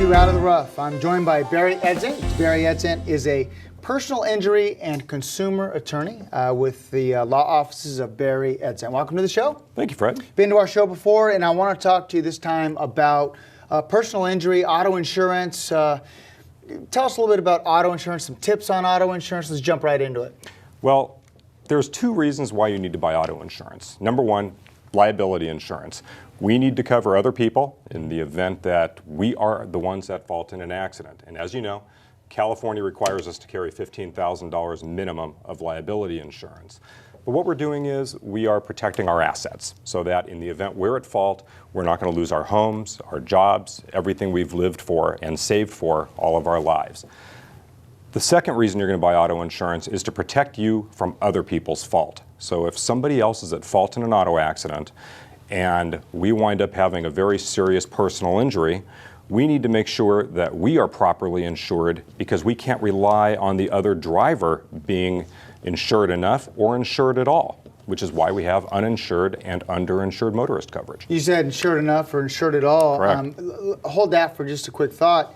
to Out of the Rough. I'm joined by Barry Edzant. Barry Edzant is a personal injury and consumer attorney with the law offices of Barry Edzant. Welcome to the show. Thank you, Fred. Been to our show before, and I want to talk to you this time about personal injury, auto insurance. Tell us a little bit about auto insurance, some tips on auto insurance. Let's jump right into it. Well, there's two reasons why you need to buy auto insurance. Number one, liability insurance. We need to cover other people in the event that we are the ones at fault in an accident. And as you know, California requires us to carry $15,000 minimum of liability insurance. But what we're doing is we are protecting our assets so that in the event we're at fault, we're not going to lose our homes, our jobs, everything we've lived for and saved for all of our lives. The second reason you're going to buy auto insurance is to protect you from other people's fault. So if somebody else is at fault in an auto accident and we wind up having a very serious personal injury, we need to make sure that we are properly insured because we can't rely on the other driver being insured enough or insured at all, which is why we have uninsured and underinsured motorist coverage. You said insured enough or insured at all. Correct. Hold that for just a quick thought.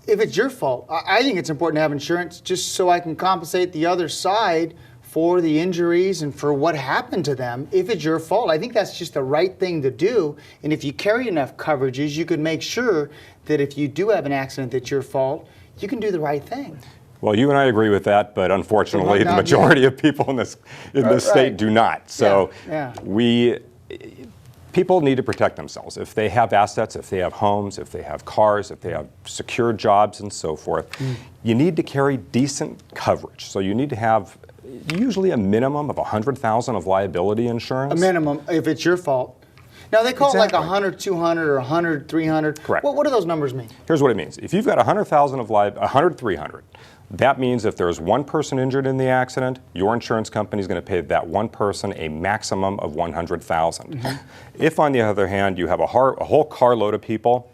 If it's your fault, I think it's important to have insurance just so I can compensate the other side for the injuries and for what happened to them. If it's your fault, I think that's just the right thing to do. And if you carry enough coverages, you can make sure that if you do have an accident that's your fault, you can do the right thing. Well, you and I agree with that, but unfortunately, the majority of people in this state do not. So people need to protect themselves. If they have assets, if they have homes, if they have cars, if they have secure jobs and so forth, you need to carry decent coverage. So you need to have usually a minimum of $100,000 of liability insurance. A minimum, if it's your fault. Now they call it like 100, 200, or 100, 300. Correct. What do those numbers mean? Here's what it means. If you've got 100,000 of 100, 300, that means if there's one person injured in the accident, your insurance company is going to pay that one person a maximum of 100,000. If, on the other hand, you have a whole carload of people,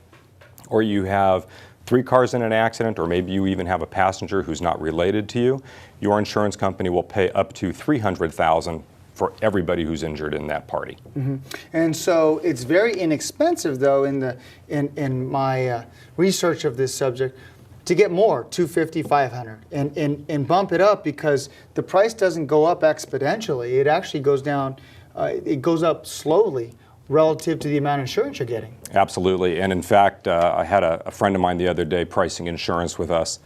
or you have 3 cars in an accident, or maybe you even have a passenger who's not related to you, your insurance company will pay up to $300,000 for everybody who's injured in that party. And so it's very inexpensive, though, in my research of this subject, to get more, $250, $500, and bump it up because the price doesn't go up exponentially. It actually goes down, it goes up slowly relative to the amount of insurance you're getting. Absolutely. And in fact, I had a friend of mine the other day pricing insurance with us,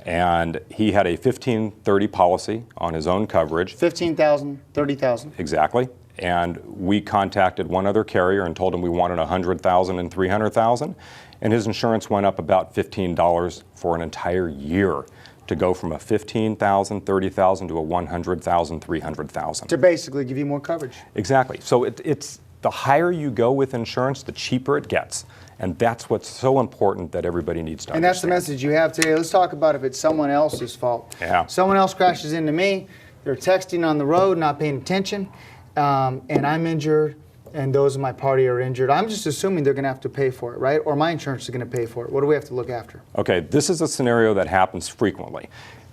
and he had a 15-30 policy on his own coverage. 15,000, 30,000. Exactly. And we contacted one other carrier and told him we wanted 100,000 and 300,000, and his insurance went up about $15 for an entire year to go from a 15,000, 30,000 to a 100,000, 300,000. To basically give you more coverage. Exactly. So it's the higher you go with insurance, the cheaper it gets. And that's what's so important that everybody needs to understand. And that's the message you have today. Let's talk about if it's someone else's fault. Yeah. Someone else crashes into me, they're texting on the road, not paying attention, and I'm injured, and those in my party are injured. I'm just assuming they're going to have to pay for it, right? Or my insurance is going to pay for it. What do we have to look after? Okay, this is a scenario that happens frequently.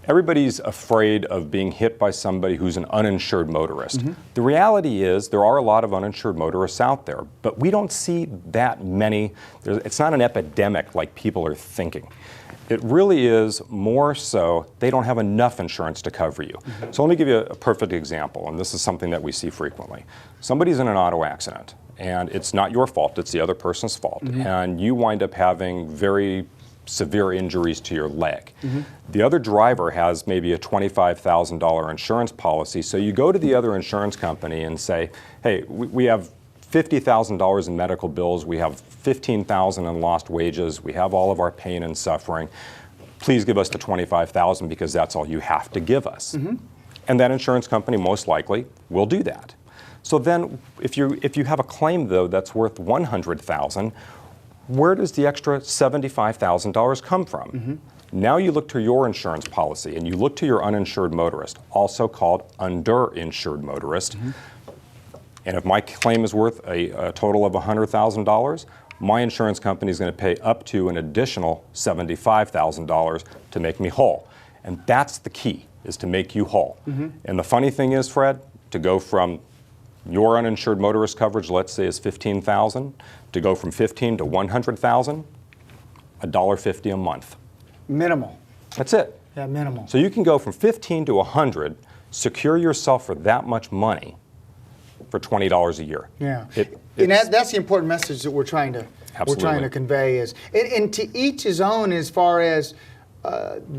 Everybody's afraid of being hit by somebody who's an uninsured motorist. The reality is there are a lot of uninsured motorists out there, but we don't see that many. It's not an epidemic like people are thinking. It really is more so they don't have enough insurance to cover you. So let me give you a perfect example, and this is something that we see frequently. Somebody's in an auto accident, and it's not your fault, it's the other person's fault, and you wind up having very severe injuries to your leg. The other driver has maybe a $25,000 insurance policy, so you go to the other insurance company and say, hey, we have $50,000 in medical bills, we have $15,000 in lost wages, we have all of our pain and suffering. Please give us the $25,000 because that's all you have to give us. And that insurance company most likely will do that. So then if you have a claim though that's worth $100,000, where does the extra $75,000 come from? Now you look to your insurance policy and you look to your uninsured motorist, also called underinsured motorist. And if my claim is worth a total of $100,000, my insurance company is going to pay up to an additional $75,000 to make me whole. And that's the key, is to make you whole. And the funny thing is, Fred, to go from your uninsured motorist coverage, let's say, is $15,000, to go from $15,000 to $100,000, $1.50 a month. Minimal. That's it. Yeah, minimal. So you can go from 15 to 100, secure yourself for that much money for $20 a year. Yeah. And that's the important message that we're trying to convey is, and to each his own as far as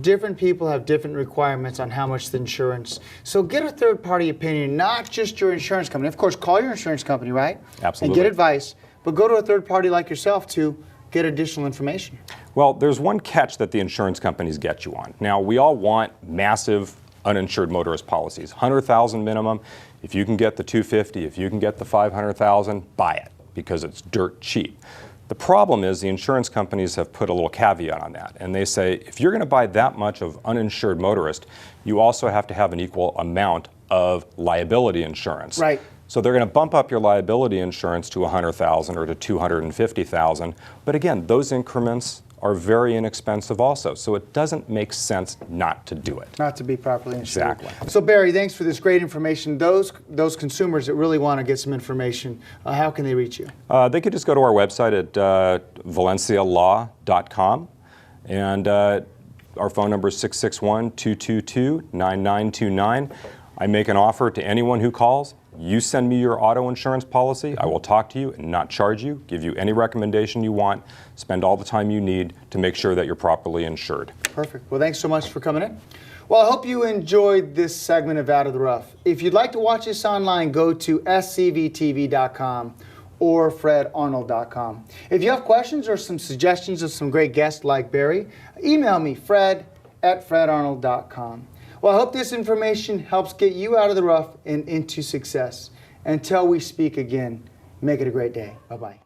different people have different requirements on how much the insurance. So get a third-party opinion, not just your insurance company. Of course, call your insurance company, right? Absolutely. And get advice, but go to a third party like yourself to get additional information. Well, there's one catch that the insurance companies get you on. Now, we all want massive uninsured motorist policies, 100,000 minimum. If you can get the 250, if you can get the 500,000, buy it because it's dirt cheap. The problem is the insurance companies have put a little caveat on that, and they say if you're going to buy that much of uninsured motorist, you also have to have an equal amount of liability insurance. Right. So they're going to bump up your liability insurance to 100,000 or to 250,000, but again, those increments are very inexpensive also, so it doesn't make sense not to do it. Not to be properly insured. Exactly. So Barry, thanks for this great information. Those consumers that really want to get some information, how can they reach you? They could just go to our website at valencialaw.com, and our phone number is 661-222-9929. I make an offer to anyone who calls. You send me your auto insurance policy, I will talk to you and not charge you, give you any recommendation you want, spend all the time you need to make sure that you're properly insured. Perfect. Well, thanks so much for coming in. Well, I hope you enjoyed this segment of Out of the Rough. If you'd like to watch this online, go to scvtv.com or fredarnold.com. If you have questions or some suggestions of some great guests like Barry, email me, fred@fredarnold.com. Well, I hope this information helps get you out of the rough and into success. Until we speak again, make it a great day. Bye-bye.